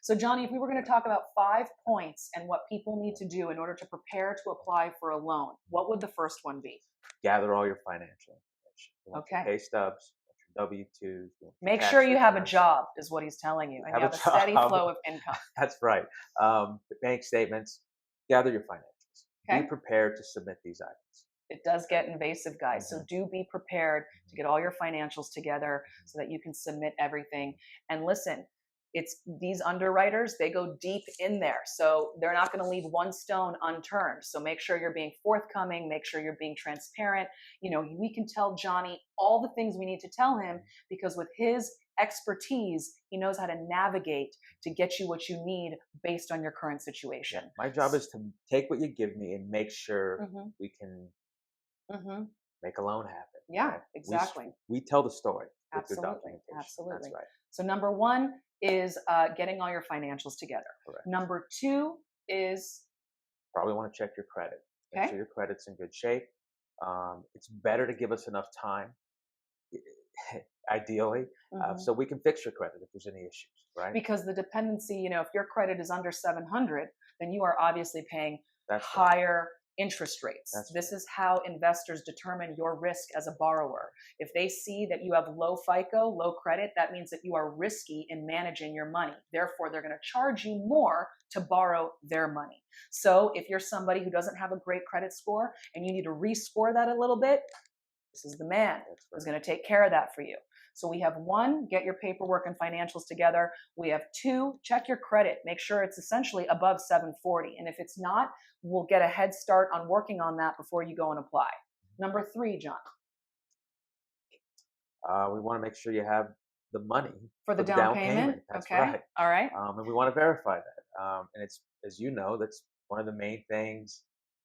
So Johnny, if we were going to talk about 5 points and what people need to do in order to prepare to apply for a loan, what would the first one be? Gather all your financial information. You want your Okay. pay stubs, you want your W-2s, you want your Make tax sure you have a returns. job, is what he's telling you, and you Have a have a steady job. flow of income. That's right. Bank statements. Gather your financials. Okay. Be prepared to submit these items. It does get invasive, guys. So do be prepared to get all your financials together so that you can submit everything. And listen, it's these underwriters, they go deep in there. So they're not going to leave one stone unturned. So make sure you're being forthcoming, make sure you're being transparent. You know, we can tell Johnny all the things we need to tell him because with his expertise, he knows how to navigate to get you what you need based on your current situation. My job is to take what you give me and make sure we can make a loan happen. Yeah, right? exactly. We tell the story with your Absolutely. documentation. Absolutely. That's right. So number one is getting all your financials together. Correct. Number two is probably want to check your credit. Make okay. sure your credit's in good shape. It's better to give us enough time, ideally, so we can fix your credit if there's any issues, right? Because the dependency, you know, if your credit is under 700, then you are obviously paying That's higher interest rates. This is how investors determine your risk as a borrower. If they see that you have low FICO, low credit, that means that you are risky in managing your money. Therefore, they're going to charge you more to borrow their money. So if you're somebody who doesn't have a great credit score and you need to rescore that a little bit, this is the man who's going to take care of that for you. So we have one, get your paperwork and financials together. We have two, check your credit. Make sure it's essentially above 740. And if it's not, we'll get a head start on working on that before you go and apply. Number three, John. We want to make sure you have the money for the down payment. That's okay. right. All right. And we want to verify that. And it's, as you know, that's one of the main things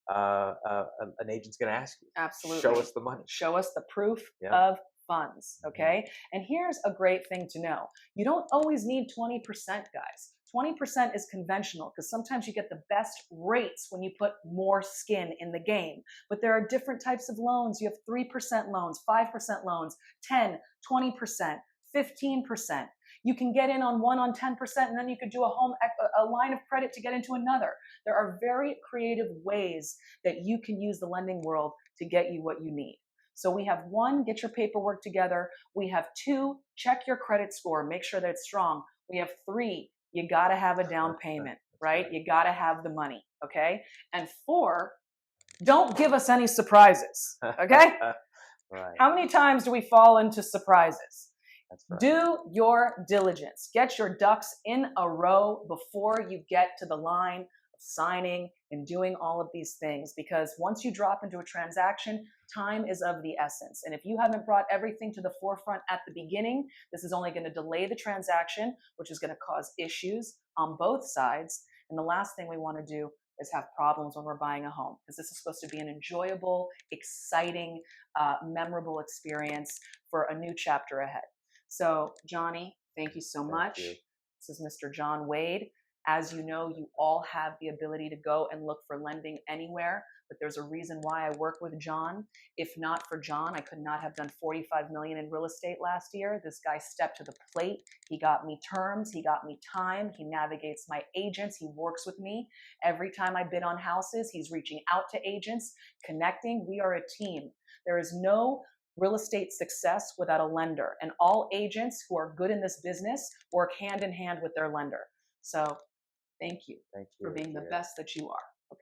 an agent's going to ask you. Absolutely. Show us the money. Show us the proof of funds. Okay. And here's a great thing to know. You don't always need 20%, guys. 20% is conventional because sometimes you get the best rates when you put more skin in the game. But there are different types of loans. You have 3% loans, 5% loans, 10, 20%, 15%. You can get in on one on 10%, and then you could do a line of credit to get into another. There are very creative ways that you can use the lending world to get you what you need. So we have one, get your paperwork together. We have two, check your credit score, make sure that it's strong. We have three, you got to have a down payment, right? You got to have the money, okay? And four, don't give us any surprises, okay? Right. How many times do we fall into surprises? That's right. Do your diligence. Get your ducks in a row before you get to the line of signing and doing all of these things, because once you drop into a transaction, time is of the essence. And if you haven't brought everything to the forefront at the beginning, this is only going to delay the transaction, which is going to cause issues on both sides. And the last thing we want to do is have problems when we're buying a home, because this is supposed to be an enjoyable, exciting, memorable experience for a new chapter ahead. So, Johnny, thank you so much. Thank you. This is Mr. John Wade. As you know, you all have the ability to go and look for lending anywhere, but there's a reason why I work with John. If not for John, I could not have done $45 million in real estate last year. This guy stepped to the plate. He got me terms. He got me time. He navigates my agents. He works with me. Every time I bid on houses, he's reaching out to agents, connecting. We are a team. There is no real estate success without a lender, and all agents who are good in this business work hand in hand with their lender. So thank you for being the best that you are.